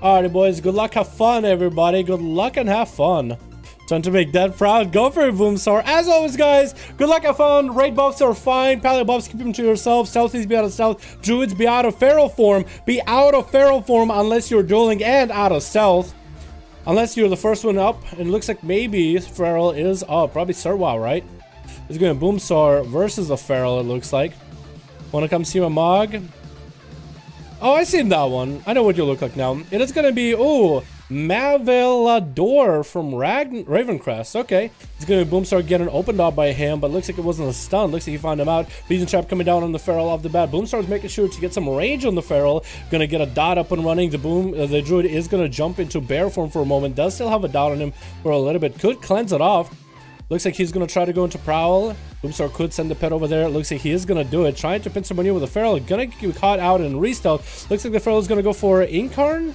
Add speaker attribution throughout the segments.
Speaker 1: Alright boys, good luck, have fun everybody, good luck and have fun. Time to make that proud, go for it Boomstar. As always guys, good luck, have fun, raid buffs are fine, paleo buffs keep them to yourself, stealthies be out of stealth, druids be out of feral form, unless you're dueling and out of stealth. Unless you're the first one up, and it looks like maybe feral is up, probably Serwow, right? It's going to Boomstar versus the feral, it looks like. Wanna come see my Mog? Oh, I seen that one. I know what you look like now. It is gonna be, ooh, Mavelador from Ravencrest. Okay. It's gonna be Boomstar getting opened up by him, but looks like it wasn't a stun. Looks like he found him out. Freezing Trap coming down on the feral off the bat. Boomstar's making sure to get some range on the feral. Gonna get a dot up and running. The druid is gonna jump into bear form for a moment. Does still have a dot on him for a little bit. Could cleanse it off. Looks like he's gonna try to go into Prowl. Boomstar could send the pet over there. Looks like he is gonna do it. Trying to pin some money with the feral. Gonna get caught out in restealth. Looks like the feral is gonna go for Incarn.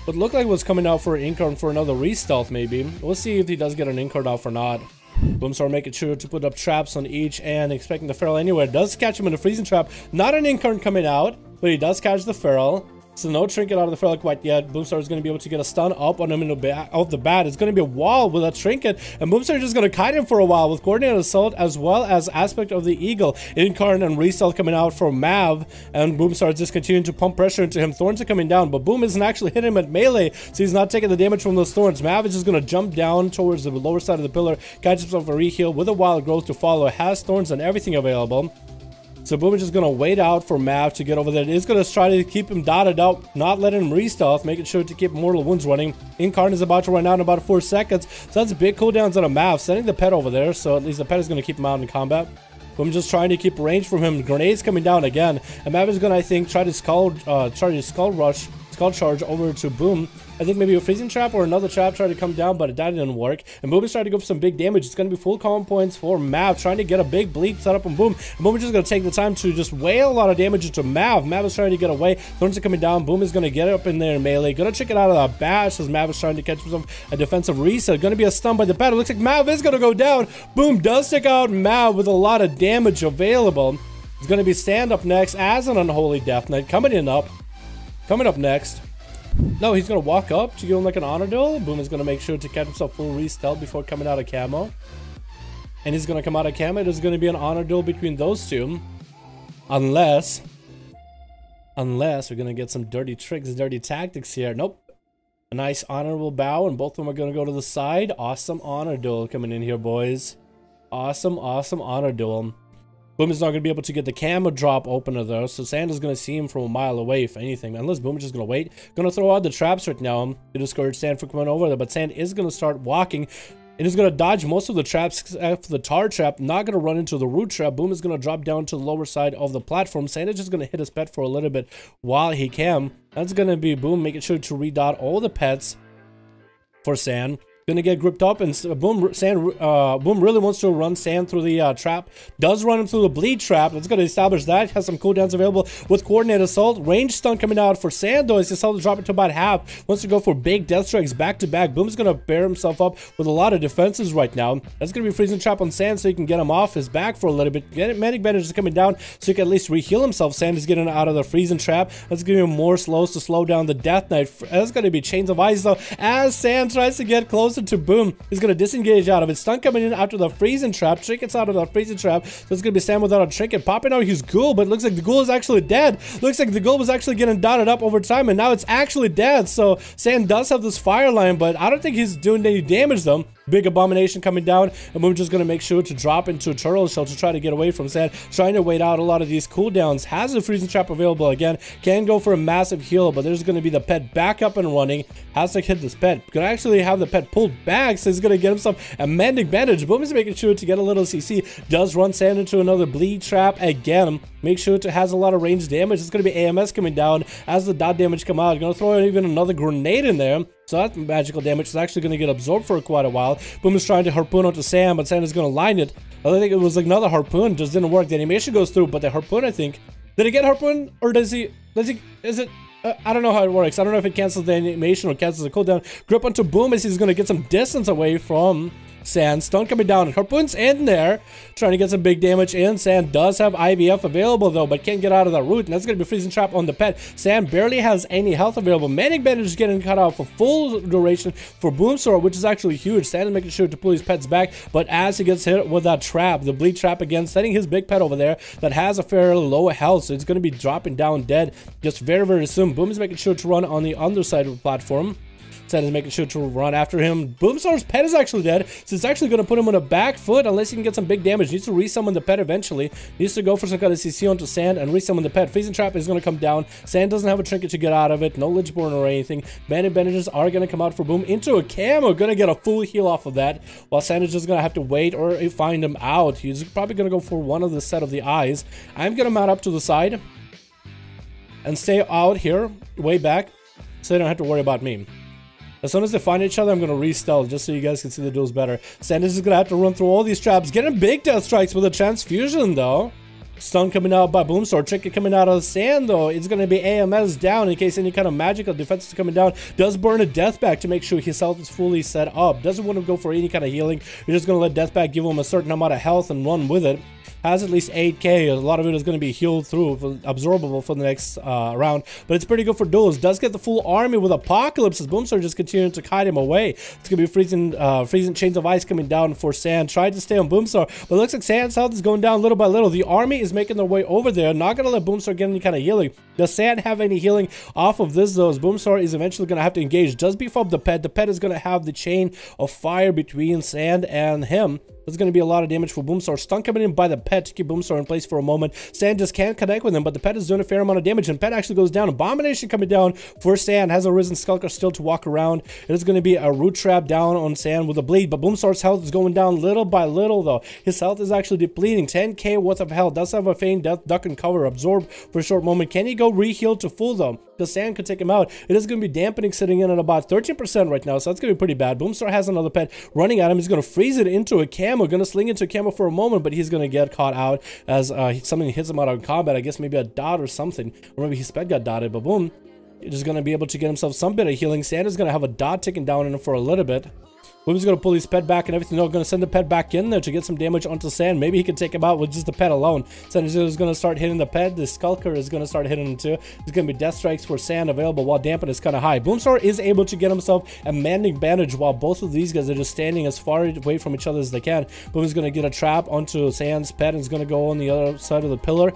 Speaker 1: But looked like it was coming out for Incarn for another restealth maybe. We'll see if he does get an Incarn off or not. Boomstar making sure to put up traps on each and expecting the feral anywhere. Does catch him in the freezing trap. Not an Incarn coming out, but he does catch the feral. So no trinket out of the feral quite yet. Boomstar is going to be able to get a stun up on him in the off the bat. It's going to be a wall with a trinket, and Boomstar is just going to kite him for a while with coordinated assault as well as aspect of the eagle. Incarn and restealth coming out for Mav, and Boomstar is just continuing to pump pressure into him. Thorns are coming down, but Boom isn't actually hitting him at melee, so he's not taking the damage from those thorns. Mav is just going to jump down towards the lower side of the pillar, catch himself a reheal with a wild growth to follow. Has thorns and everything available. So Boom is just going to wait out for Mav to get over there. It is going to try to keep him dotted up, not letting him restealth, making sure to keep mortal wounds running. Incarn is about to run out in about 4 seconds. So that's big cooldowns on a Mav. Sending the pet over there, so at least the pet is going to keep him out in combat. Boom just trying to keep range from him. Grenades coming down again. And Mav is going to, I think, try to skull charge over to Boom. I think maybe a freezing trap or another trap tried to come down, but that didn't work. And Boom is trying to go for some big damage. It's going to be full calm points for Mav, trying to get a big bleed set up on Boom. And Boom is just going to take the time to just wail a lot of damage into Mav. Mav is trying to get away. Thorns are coming down. Boom is going to get up in there in melee. Going to check it out of the bash as Mav is trying to catch himself a defensive reset. Going to be a stun by the battle. Looks like Mav is going to go down. Boom does take out Mav with a lot of damage available. It's going to be Sand up next as an Unholy Death Knight coming up next. No, he's going to walk up to give him like an honor duel. Boom is going to make sure to catch himself full re-stealth before coming out of camo. And he's going to come out of camo. There's going to be an honor duel between those two. Unless we're going to get some dirty tricks, dirty tactics here. Nope. A nice honorable bow, and both of them are going to go to the side. Awesome honor duel coming in here, boys. Awesome honor duel. Boom is not going to be able to get the camo drop opener though, so Sand is going to see him from a mile away, if anything. Unless Boom is just going to wait. Going to throw out the traps right now to discourage Sand from coming over there, but Sand is going to start walking. It is going to dodge most of the traps after the tar trap, not going to run into the root trap. Boom is going to drop down to the lower side of the platform. Sand is just going to hit his pet for a little bit while he can. That's going to be Boom making sure to redot all the pets for Sand. Gonna get gripped up, and Boom really wants to run Sand through the trap. Does run him through the bleed trap. That's gonna establish that. Has some cooldowns available with coordinated assault. Range stun coming out for Sand though. He's just to drop it to about half. Wants to go for big death strikes back to back. Boom's gonna bear himself up with a lot of defenses right now. That's gonna be freezing trap on Sand so you can get him off his back for a little bit. Manic Bandage is coming down so you can at least reheal himself. Sand is getting out of the freezing trap. That's gonna be more slows to slow down the Death Knight. That's gonna be Chains of Ice though. As Sand tries to get closer to Boom, he's going to disengage out of it. Stun coming in after the freezing trap. Trinket's out of the freezing trap. So it's going to be Sam without a trinket. Popping out his ghoul, but it looks like the ghoul is actually dead. Looks like the ghoul was actually getting dotted up over time, and now it's actually dead. So Sam does have this fire line, but I don't think he's doing any damage though. Big Abomination coming down, and we're just going to make sure to drop into a Turtle Shell to try to get away from Sand. Trying to wait out a lot of these cooldowns. Has a freezing trap available again. Can go for a massive heal, but there's going to be the pet back up and running. Has to hit this pet. Could actually have the pet pulled back, so he's going to get himself a Mending Bandage. Boom is making sure to get a little CC. Does run Sand into another bleed trap again. Make sure it has a lot of range damage. It's going to be AMS coming down as the dot damage come out. Going to throw in even another grenade in there. So that magical damage is actually going to get absorbed for quite a while. Boom is trying to harpoon onto Sam, but Sam is going to line it. I think it was like another harpoon, just didn't work. The animation goes through, but the harpoon, I think, did it get harpoon, or is it, I don't know how it works. I don't know if it cancels the animation or cancels the cooldown. Grip onto Boom as he's going to get some distance away from Sand. Stun coming down. Harpoon's in there, trying to get some big damage in. Sand does have IVF available though, but can't get out of that root, and that's going to be freezing trap on the pet. Sand barely has any health available. Manic Bandage is getting cut out for full duration for Boomsword, which is actually huge. Sand is making sure to pull his pets back, but as he gets hit with that trap, the bleed trap again, setting his big pet over there that has a fairly low health, so it's going to be dropping down dead just very, very soon. Boom is making sure to run on the underside of the platform. Sand is making sure to run after him. Boomstar's pet is actually dead, so it's actually going to put him on a back foot unless he can get some big damage. Needs to resummon the pet eventually. Needs to go for some kind of CC onto Sand and resummon the pet. Freezing Trap is going to come down. Sand doesn't have a trinket to get out of it. No Lichborn or anything. Bandit Bandages are going to come out for Boom into a camo. Going to get a full heal off of that, while Sand is just going to have to wait or find him out. He's probably going to go for one of the set of the eyes. I'm going to mount up to the side and stay out here, way back, so they don't have to worry about me. As soon as they find each other, I'm going to re-stealth just so you guys can see the duels better. Sanders is going to have to run through all these traps. Getting big death strikes with a transfusion, though. Stun coming out by Boomsword. Trinket coming out of Sand, though. It's going to be AMS down in case any kind of magical defense is coming down. Does burn a Deathback to make sure his health is fully set up. Doesn't want to go for any kind of healing. You're just going to let Deathback give him a certain amount of health and run with it. Has at least 8k. A lot of it is going to be healed through, absorbable for the next round, but it's pretty good for duels. Does get the full army with Apocalypse as Boomsword just continuing to kite him away. It's going to be freezing chains of ice coming down for Sand. Tried to stay on Boomsword, but it looks like Sand's health is going down little by little. The army is making their way over there. Not going to let Boomsword get any kind of healing. Does Sand have any healing off of this, though? As Boomsword is eventually going to have to engage. Does beef up the pet. The pet is going to have the chain of fire between Sand and him. There's going to be a lot of damage for Boomsword. Stun coming in by the pet to keep Boomsword in place for a moment. Sand just can't connect with him, but the pet is doing a fair amount of damage, and pet actually goes down. Abomination coming down for Sand. Has a Risen Skulker still to walk around. It is going to be a root trap down on Sand with a bleed, but Boomsword's health is going down little by little, though. His health is actually depleting. 10k worth of health. Does have a feign death, duck and cover, absorb for a short moment. Can he go re-heal to full, though? The Sand could take him out. It is going to be dampening, sitting in at about 13% right now, so that's going to be pretty bad. Boomsword has another pet running at him. He's going to freeze it into a camo. Going to sling into a camo for a moment, but he's going to get caught out as something hits him out of combat. I guess maybe a dot or something, or maybe his pet got dotted, but Boom is just going to be able to get himself some bit of healing. Sand is going to have a dot ticking down in him for a little bit. Boom's going to pull his pet back and everything. No, going to send the pet back in there to get some damage onto Sand. Maybe he can take him out with just the pet alone. Sand is going to start hitting the pet. The Skulker is going to start hitting him too. There's going to be death strikes for Sand available while Dampen is kind of high. Boomsword is able to get himself a Manic Bandage while both of these guys are just standing as far away from each other as they can. Boom is going to get a trap onto Sand's pet and is going to go on the other side of the pillar.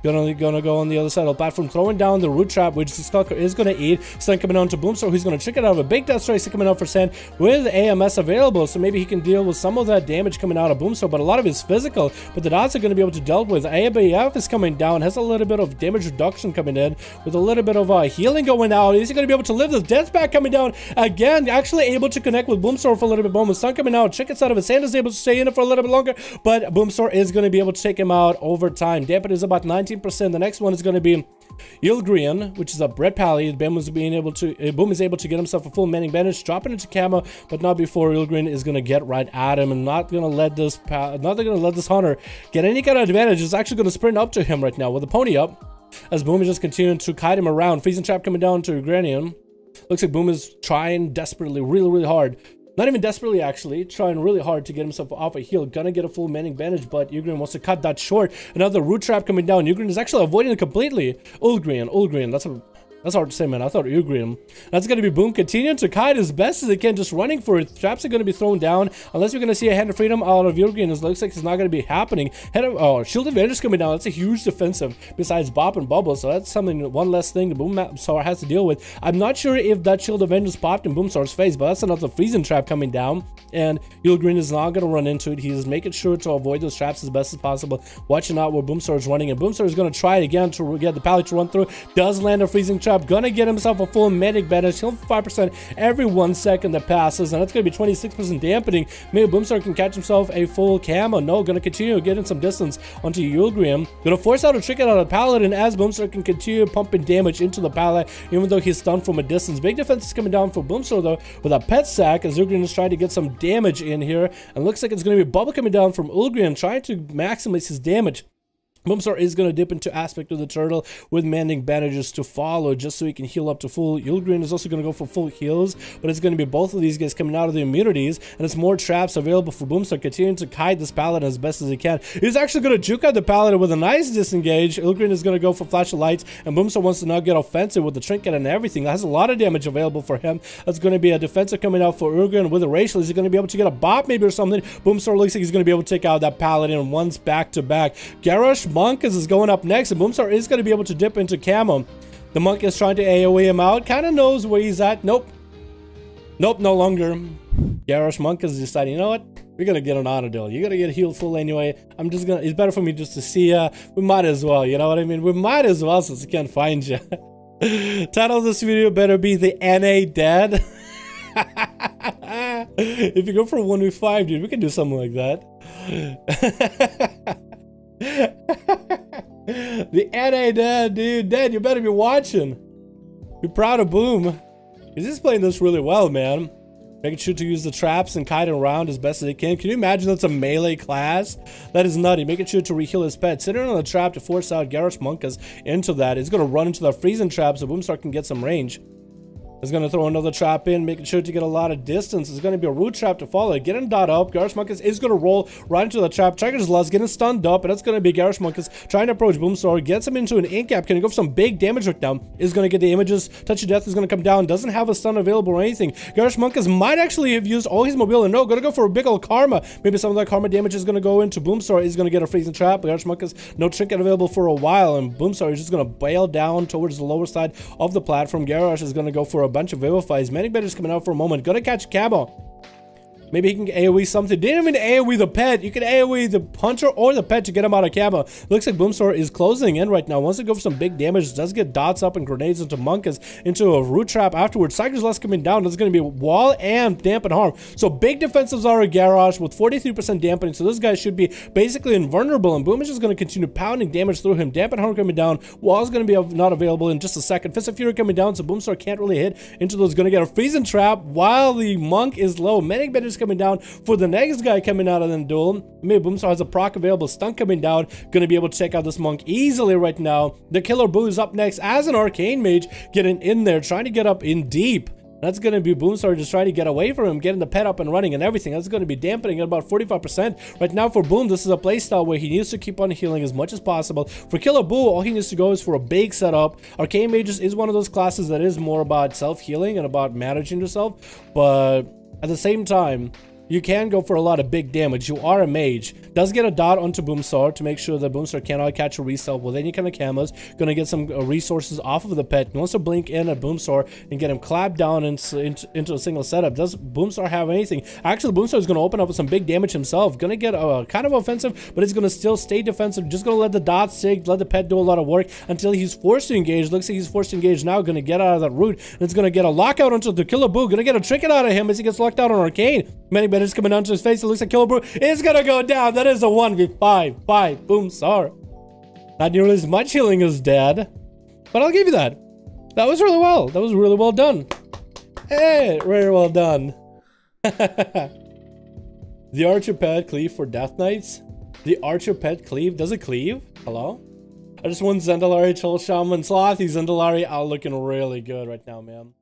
Speaker 1: Gonna go on the other side of the platform, throwing down the root trap, which the Skulker is gonna eat. Stun coming on to Boomsword, who's gonna trick it out of a big death strike coming out for Sand with AMS available, so maybe he can deal with some of that damage coming out of Boomsword, but a lot of it's physical. But the dots are gonna be able to deal with. ABF is coming down, has a little bit of damage reduction coming in, with a little bit of healing going out. Is he gonna be able to live this death back coming down again? Actually able to connect with Boomsword for a little bit more. Stun coming out, trick it out of it. Sand is able to stay in it for a little bit longer, but Boomsword is gonna be able to take him out over time. Dampen is about 19%. The next one is going to be Ilgrian, which is a Red Pally. Boom is able to get himself a full Manic Bandage, dropping into camo, but not before Ilgrian is going to get right at him and not going to let this hunter get any kind of advantage. It's actually going to sprint up to him right now with the pony up, as Boom is just continuing to kite him around. Freezing Trap coming down to Ilgrian. Looks like Boom is trying desperately, really hard. Not even desperately, actually. Trying really hard to get himself off a heal. Gonna get a full Manic Bandage, but Ugrin wants to cut that short. Another root trap coming down. Ugrin is actually avoiding it completely. Ulgrian. That's hard to say, man. I thought Ugrin. That's going to be Boom continuing to kite as best as he can, just running for it. Traps are going to be thrown down, unless we're going to see a Hand of Freedom out of Ugrin. It looks like it's not going to be happening. Shield Advantage coming down. That's a huge defensive besides Bop and Bubble, so that's something, one less thing the Boomsword has to deal with. I'm not sure if that Shield Advantage popped in Boomsword's face, but that's another Freezing Trap coming down, and Ugrin is not going to run into it. He's making sure to avoid those traps as best as possible, watching out where Boomsword is running, and Boomsword is going to try it again to get the Pally to run through. Does land a Freezing trap, gonna get himself a full medic bandage, heal 5% every 1 second that passes, and that's gonna be 26% dampening. Maybe Boomstar can catch himself a full camo. No, gonna continue getting some distance onto Yulgrim. Gonna force out a trick out of the Paladin as Boomstar can continue pumping damage into the Paladin, even though he's stunned from a distance. Big defense is coming down for Boomstar though with a pet sack as Yulgrim is trying to get some damage in here, and looks like it's gonna be Bubble coming down from Yulgrim trying to maximize his damage. Boomstar is going to dip into Aspect of the Turtle with mending bandages to follow just so he can heal up to full. Yulgrim is also going to go for full heals, but it's going to be both of these guys coming out of the immunities, and it's more traps available for Boomstar continuing to kite this Paladin as best as he can. He's actually going to juke out the Paladin with a nice disengage. Yulgrim is going to go for Flash of Lights, and Boomstar wants to now get offensive with the Trinket and everything. That has a lot of damage available for him. That's going to be a defensive coming out for Yulgrim with a Racial. Is he going to be able to get a bop maybe or something? Boomstar looks like he's going to be able to take out that Paladin once back to back. Garrosh Monkas is going up next, and Boomstar is going to be able to dip into camo. The monk is trying to AoE him out, kind of knows where he's at. Nope, no longer. Garrosh Monk is deciding, you know what, we're gonna get an auto duel. You're gonna get healed full anyway. It's better for me just to see ya. We might as well, you know what I mean? We might as well, since I can't find you. Title of this video better be the NA dead. If you go for 1v5, dude, we can do something like that. The NA dead, dude. Dead, you better be watching. Be proud of Boom. He's just playing this really well, man. Making sure to use the traps and kite around as best as he can. Can you imagine that's a melee class? That is nutty. Making sure to reheal his pet. Sitting on the trap to force out Garrosh Monkas into that. He's going to run into the freezing trap so Boomstar can get some range. He's going to throw another trap in, making sure to get a lot of distance. It's going to be a root trap to follow. Getting dot up. Garrosh Monkas is going to roll right into the trap. Trigger's Lust getting stunned up, and that's going to be Garrosh Monkas trying to approach Boomstar. Gets him into an ink cap. Can he go for some big damage right now? Is going to get the images. Touch of Death is going to come down. Doesn't have a stun available or anything. Garrosh Monkas might actually have used all his mobility. No, going to go for a big old karma. Maybe some of that karma damage is going to go into Boomstar. He's going to get a freezing trap. Garrosh Monkas, no trinket available for a while, and Boomstar is just going to bail down towards the lower side of the platform. Garrosh is going to go for a bunch of Vivifies. Manic Better's coming out for a moment. Gonna catch camo. Maybe he can AoE something. Didn't even AoE the pet. You can AoE the hunter or the pet to get him out of camo. Looks like Boomstar is closing in right now. Wants to go for some big damage. Does get dots up and grenades into Monkas into a root trap afterwards. Cycler's Lust coming down. That's going to be wall and dampen harm. So big defensives are a Garrosh with 43% dampening. So this guy should be basically invulnerable. And Boom is just going to continue pounding damage through him. Dampen harm coming down. Wall is going to be not available in just a second. Fist of Fury coming down. So Boomstar can't really hit into those. Going to get a freezing trap while the monk is low. Manic Better's coming down for the next guy coming out of the duel. Maybe Boomstar has a proc available. Stun coming down. Going to be able to take out this monk easily right now. The Killer Boo is up next as an Arcane Mage getting in there, trying to get up in deep. That's going to be Boomstar just trying to get away from him, getting the pet up and running and everything. That's going to be dampening at about 45%. Right now for Boom, this is a playstyle where he needs to keep on healing as much as possible. For Killer Boo, all he needs to go is for a big setup. Arcane Mages is one of those classes that is more about self-healing and about managing yourself. But at the same time, you can go for a lot of big damage. You are a mage. Does get a dot onto Boomstar to make sure that Boomstar cannot catch a resell with any kind of camos. Gonna get some resources off of the pet. He wants to blink in at Boomstar and get him clapped down into a single setup. Does Boomstar have anything? Actually, Boomstar is gonna open up with some big damage himself. Gonna get kind of offensive, but he's gonna still stay defensive. Just gonna let the dots take, let the pet do a lot of work until he's forced to engage. Looks like he's forced to engage now. Gonna get out of that root, and it's gonna get a lockout onto the Killer Boo. Gonna get a trinket out of him as he gets locked out on Arcane. Many Better's coming down to his face. It looks like Killer Boo is gonna go down. That is a 1v5 by Boomstar. Not nearly as much healing as Dad, but I'll give you that. That was really well. That was really well done. Hey, very well done. The Archer Pet cleave for Death Knights. The Archer Pet cleave. Does it cleave? Hello? I just won Zendalari, Troll Shaman, Slothy, Zendalari out looking really good right now, man.